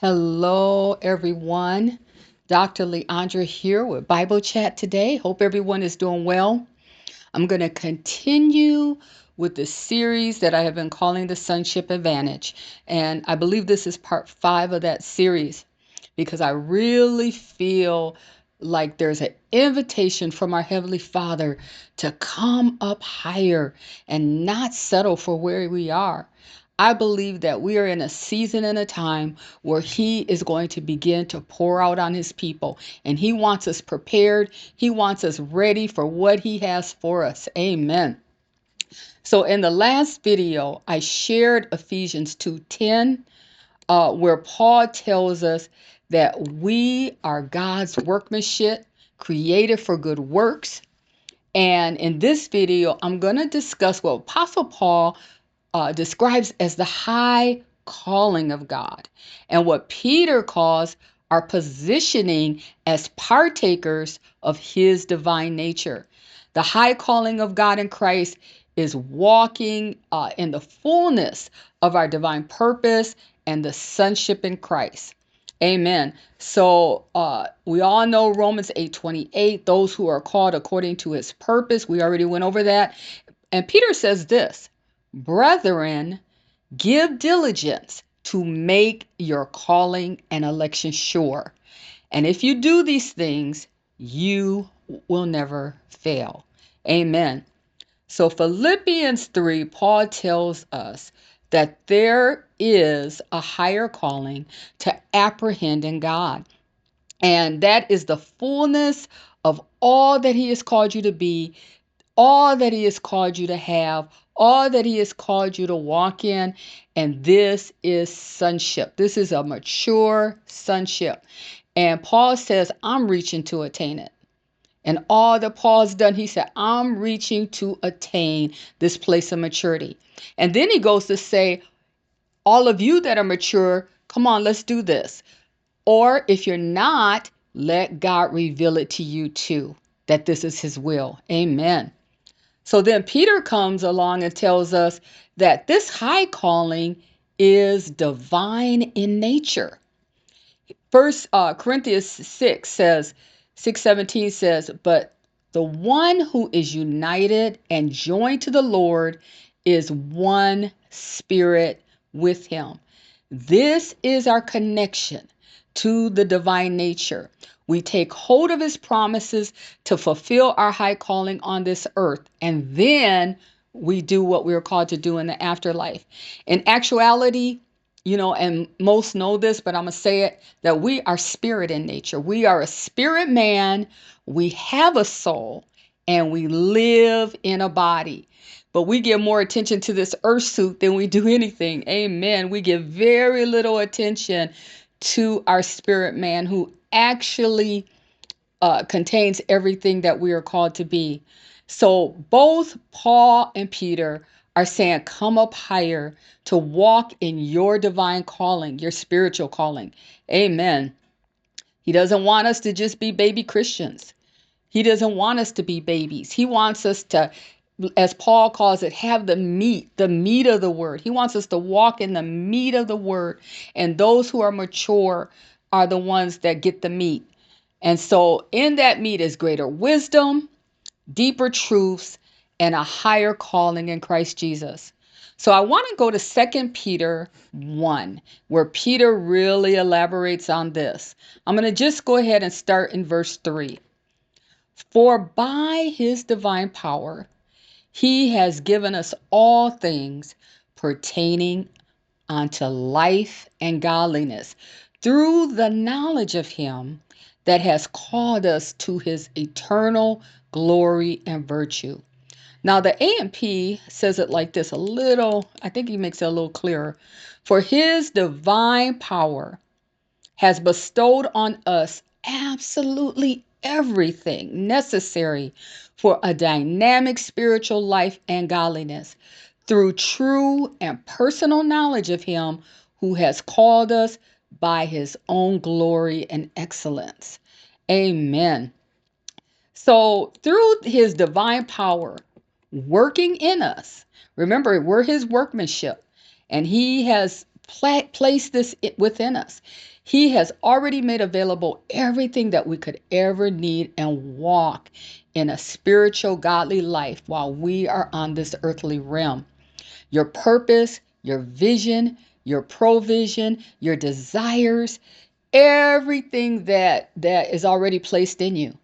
Hello, everyone. Dr. Leandra here with Bible Chat today. Hope everyone is doing well. I'm going to continue with the series that I have been calling the Sonship Advantage. And I believe this is part 5 of that series because I really feel like there's an invitation from our Heavenly Father to come up higher and not settle for where we are. I believe that we are in a season and a time where He is going to begin to pour out on His people, and He wants us prepared. He wants us ready for what He has for us. Amen. So in the last video, I shared Ephesians 2:10, where Paul tells us that we are God's workmanship, created for good works. And in this video, I'm going to discuss what Apostle Paul describes as the high calling of God, and what Peter calls our positioning as partakers of His divine nature. The high calling of God in Christ is walking in the fullness of our divine purpose and the sonship in Christ. Amen. So we all know Romans 8:28, those who are called according to His purpose. We already went over that. And Peter says this: Brethren, give diligence to make your calling and election sure. And if you do these things, you will never fail. Amen. So Philippians 3, Paul tells us that there is a higher calling to apprehend in God. And that is the fullness of all that He has called you to be, all that He has called you to have, all that He has called you to walk in. And this is sonship. This is a mature sonship. And Paul says, I'm reaching to attain it. And all that Paul's done, he said, I'm reaching to attain this place of maturity. And then he goes to say, all of you that are mature, come on, let's do this. Or if you're not, let God reveal it to you too, that this is His will. Amen. So then Peter comes along and tells us that this high calling is divine in nature. First Corinthians 6:17 says, but the one who is united and joined to the Lord is one spirit with Him. This is our connection to the divine nature. We take hold of His promises to fulfill our high calling on this earth, and then we do what we are called to do in the afterlife. In actuality, and most know this, but I'm going to say it, that we are spirit in nature. We are a spirit man. We have a soul, and we live in a body. But we give more attention to this earth suit than we do anything. Amen. We give very little attention to our spirit man, who actually contains everything that we are called to be. So both Paul and Peter are saying, come up higher to walk in your divine calling, your spiritual calling. Amen. He doesn't want us to just be baby Christians. He doesn't want us to be babies. He wants us to, as Paul calls it, have the meat of the word. He wants us to walk in the meat of the word. And those who are mature are the ones that get the meat. And so in that meat is greater wisdom, deeper truths, and a higher calling in Christ Jesus. So I want to go to 2 Peter 1, where Peter really elaborates on this. I'm going to just go ahead and start in verse 3. For by His divine power, He has given us all things pertaining unto life and godliness, through the knowledge of Him that has called us to His eternal glory and virtue. Now the A&P says it like this, I think he makes it a little clearer. For His divine power has bestowed on us absolutely everything necessary for a dynamic spiritual life and godliness, through true and personal knowledge of Him who has called us by His own glory and excellence. Amen. So through His divine power working in us, remember, we're His workmanship, and He has placed this within us. He has already made available everything that we could ever need and walk in a spiritual, godly life while we are on this earthly realm. Your purpose, your vision, your provision, your desires, everything that is already placed in you.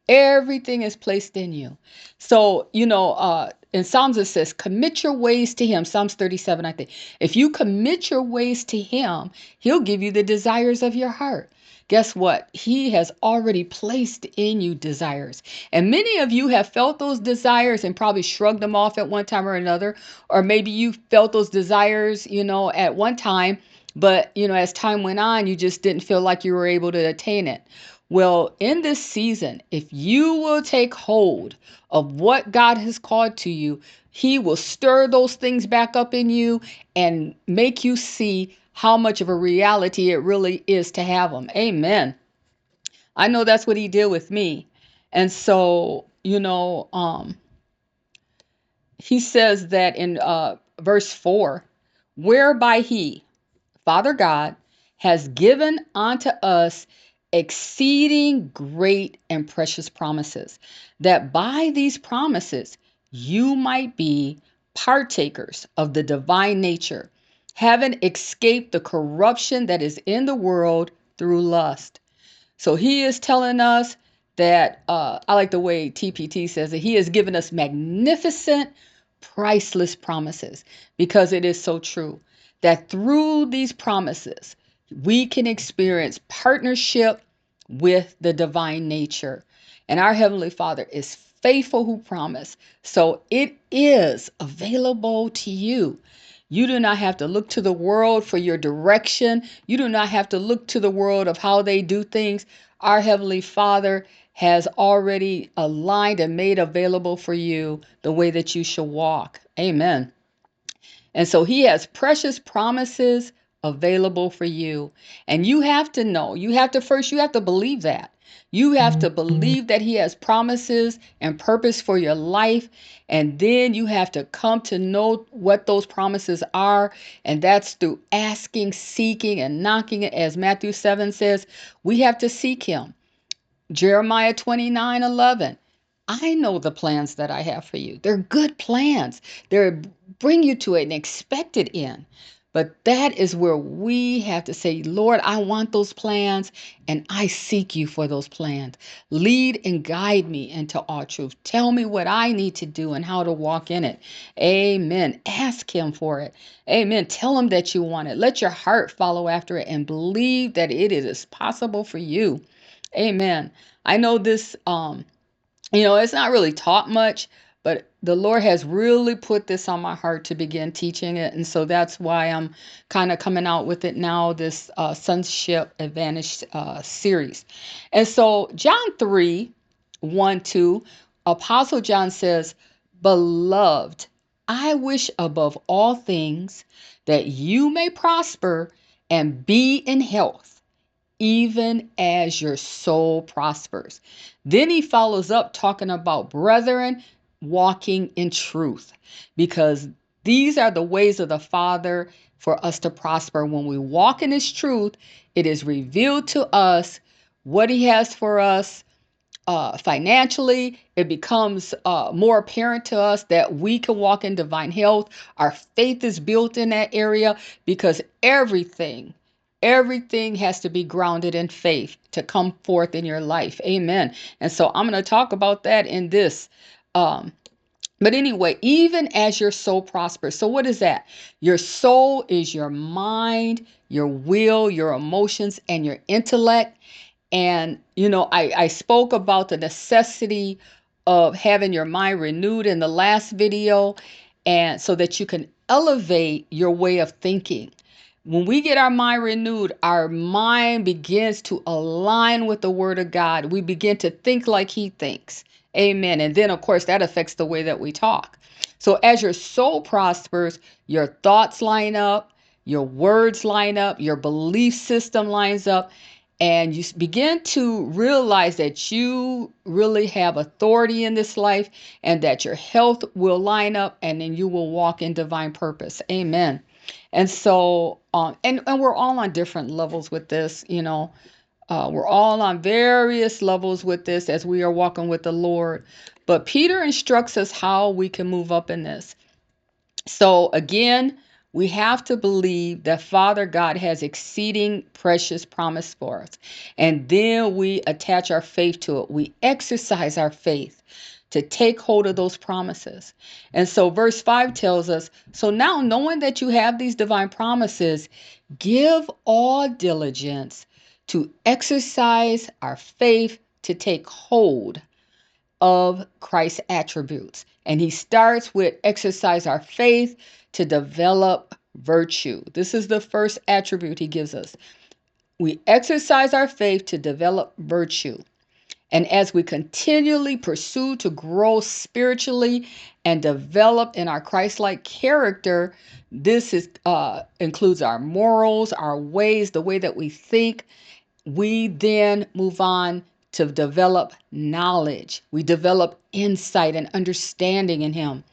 Everything is placed in you. So, in Psalms it says, commit your ways to him. Psalms 37, I think. If you commit your ways to him, he'll give you the desires of your heart. Guess what? He has already placed in you desires. And many of you have felt those desires and probably shrugged them off at one time or another. Or maybe you felt those desires, at one time, but, as time went on, you just didn't feel like you were able to attain it. Well, in this season, if you will take hold of what God has called to you, he will stir those things back up in you and make you see how much of a reality it really is to have them. Amen. I know that's what he did with me. And so, he says that in verse 4, whereby he, Father God, has given unto us exceeding great and precious promises, that by these promises you might be partakers of the divine nature, having escaped the corruption that is in the world through lust. So he is telling us that, I like the way TPT says it, he has given us magnificent, priceless promises, because it is so true that through these promises, we can experience partnership with the divine nature. And our Heavenly Father is faithful who promised. So it is available to you. You do not have to look to the world for your direction. You do not have to look to the world of how they do things. Our Heavenly Father has already aligned and made available for you the way that you should walk. Amen. And so he has precious promises available for you. And you have to know, you have to believe that. You have to believe that he has promises and purpose for your life. And then you have to come to know what those promises are. And that's through asking, seeking, and knocking. As Matthew 7 says, we have to seek him. Jeremiah 29:11. I know the plans that I have for you. They're good plans. They're bring you to an expected end. But that is where we have to say, Lord, I want those plans and I seek you for those plans. Lead and guide me into all truth. Tell me what I need to do and how to walk in it. Amen. Ask him for it. Amen. Tell him that you want it. Let your heart follow after it and believe that it is possible for you. Amen. I know this, it's not really taught much, but the Lord has really put this on my heart to begin teaching it. And so that's why I'm kind of coming out with it now, this Sonship Advantage series. And so John 3:1-2, Apostle John says, Beloved, I wish above all things that you may prosper and be in health, even as your soul prospers. Then he follows up talking about brethren walking in truth, because these are the ways of the Father for us to prosper. When we walk in his truth, it is revealed to us what he has for us financially. It becomes more apparent to us that we can walk in divine health. Our faith is built in that area, because everything has to be grounded in faith to come forth in your life. Amen. And so I'm going to talk about that in this. But anyway, even as your soul prospers. So what is that? Your soul is your mind, your will, your emotions, and your intellect. And, I spoke about the necessity of having your mind renewed in the last video, and so that you can elevate your way of thinking. When we get our mind renewed, our mind begins to align with the word of God. We begin to think like he thinks. Amen. And then, of course, that affects the way that we talk. So as your soul prospers, your thoughts line up, your words line up, your belief system lines up, and you begin to realize that you really have authority in this life and that your health will line up and then you will walk in divine purpose. Amen. And so, and we're all on different levels with this, we're all on various levels with this as we are walking with the Lord. But Peter instructs us how we can move up in this. So again, we have to believe that Father God has exceeding precious promise for us. And then we attach our faith to it. We exercise our faith to take hold of those promises. And so verse 5 tells us, so now knowing that you have these divine promises, give all diligence to exercise our faith to take hold of Christ's attributes. And he starts with exercise our faith to develop virtue. This is the first attribute he gives us. We exercise our faith to develop virtue. And as we continually pursue to grow spiritually and develop in our Christ-like character, this includes our morals, our ways, the way that we think. We then move on to develop knowledge. We develop insight and understanding in him.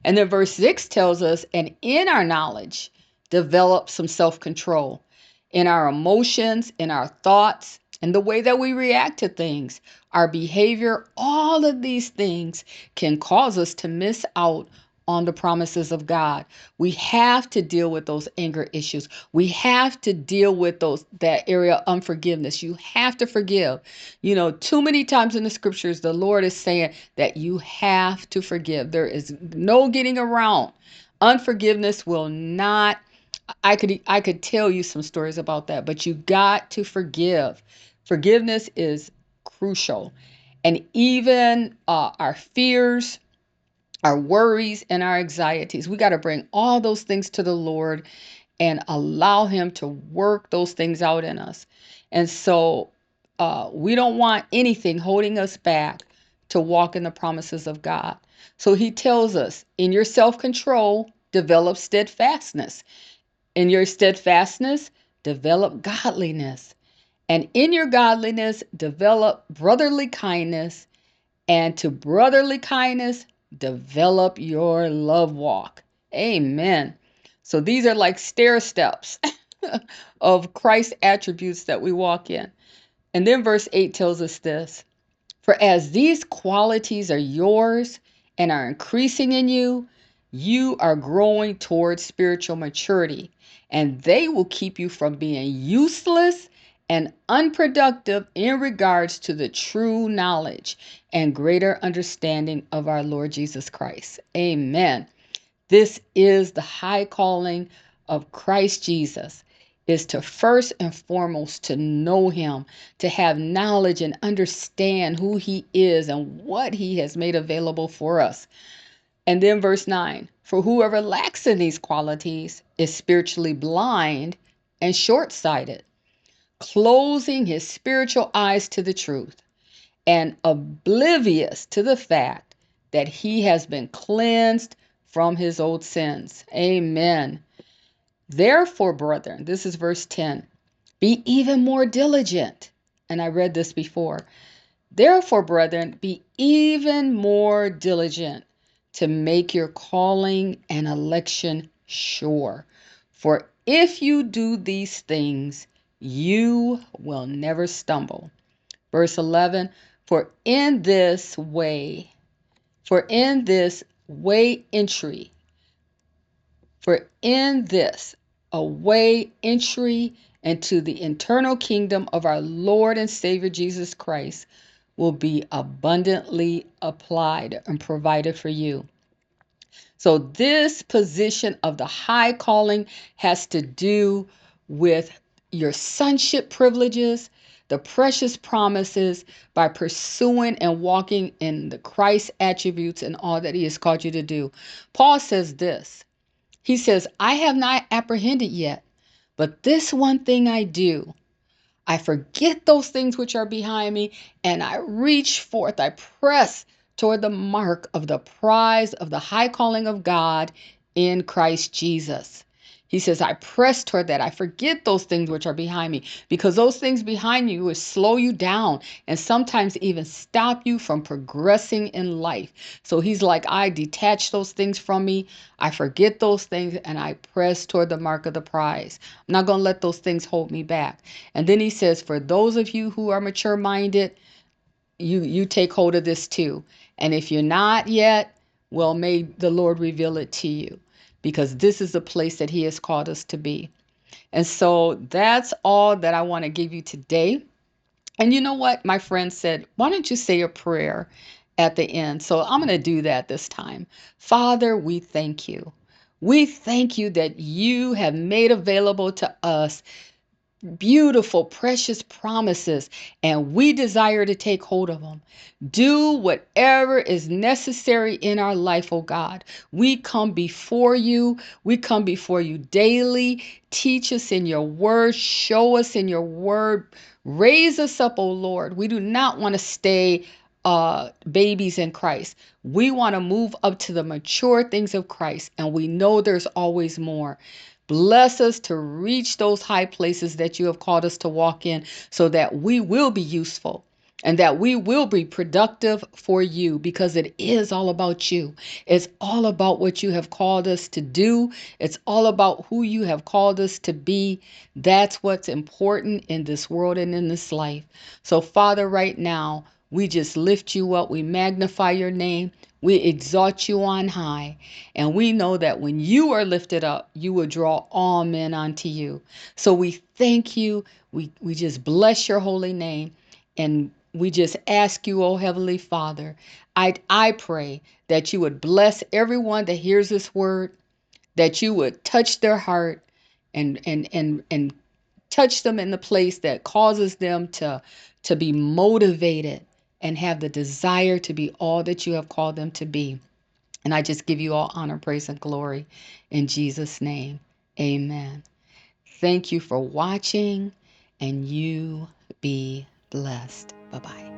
And then verse 6 tells us, and in our knowledge, develop some self-control in our emotions, in our thoughts, and the way that we react to things, our behavior. All of these things can cause us to miss out on the promises of God. We have to deal with those anger issues. We have to deal with that area of unforgiveness. You have to forgive. Too many times in the scriptures, the Lord is saying that you have to forgive. There is no getting around. Unforgiveness will not. I could tell you some stories about that, but you got to forgive. Forgiveness is crucial. And even our fears, our worries, and our anxieties, we got to bring all those things to the Lord and allow him to work those things out in us. And so we don't want anything holding us back to walk in the promises of God. So he tells us, in your self-control, develop steadfastness. In your steadfastness, develop godliness. And in your godliness, develop brotherly kindness. And to brotherly kindness, develop your love walk. Amen. So these are like stair steps of Christ's attributes that we walk in. And then verse 8 tells us this: for as these qualities are yours and are increasing in you, you are growing towards spiritual maturity, and they will keep you from being useless and unproductive in regards to the true knowledge and greater understanding of our Lord Jesus Christ. Amen. This is the high calling of Christ Jesus, is to first and foremost to know him, to have knowledge and understand who he is and what he has made available for us. And then verse 9, for whoever lacks in these qualities is spiritually blind and short-sighted, closing his spiritual eyes to the truth and oblivious to the fact that he has been cleansed from his old sins. Amen. Therefore, brethren, this is verse 10, be even more diligent. And I read this before. Therefore, brethren, be even more diligent to make your calling and election sure. For if you do these things, you will never stumble. Verse 11, for in this way entry, for in this a way entry into the eternal kingdom of our Lord and Savior Jesus Christ will be abundantly applied and provided for you. So this position of the high calling has to do with your sonship privileges, the precious promises, by pursuing and walking in the Christ attributes and all that he has called you to do. Paul says this. He says, I have not apprehended yet, but this one thing I do. I forget those things which are behind me, and I reach forth, I press toward the mark of the prize of the high calling of God in Christ Jesus. He says, I press toward that. I forget those things which are behind me, because those things behind you will slow you down and sometimes even stop you from progressing in life. So he's like, I detach those things from me. I forget those things and I press toward the mark of the prize. I'm not going to let those things hold me back. And then he says, for those of you who are mature minded, you take hold of this too. And if you're not yet, well, may the Lord reveal it to you, because this is the place that he has called us to be. And so that's all that I want to give you today. And you know what? My friend said, why don't you say a prayer at the end? So I'm going to do that this time. Father, we thank you. We thank you that you have made available to us beautiful, precious promises, and we desire to take hold of them. Do whatever is necessary in our life, oh God. We come before you. We come before you daily. Teach us in your word. Show us in your word. Raise us up, oh Lord. We do not want to stay babies in Christ. We want to move up to the mature things of Christ, and we know there's always more. Bless us to reach those high places that you have called us to walk in, so that we will be useful and that we will be productive for you, because it is all about you. It's all about what you have called us to do. It's all about who you have called us to be. That's what's important in this world and in this life. So, Father, right now, we just lift you up. We magnify your name. We exalt you on high. And we know that when you are lifted up, you will draw all men unto you. So we thank you. We just bless your holy name. And we just ask you, oh Heavenly Father, I pray that you would bless everyone that hears this word, that you would touch their heart and touch them in the place that causes them to be motivated and have the desire to be all that you have called them to be. And I just give you all honor, praise, and glory in Jesus' name. Amen. Thank you for watching, and you be blessed. Bye-bye.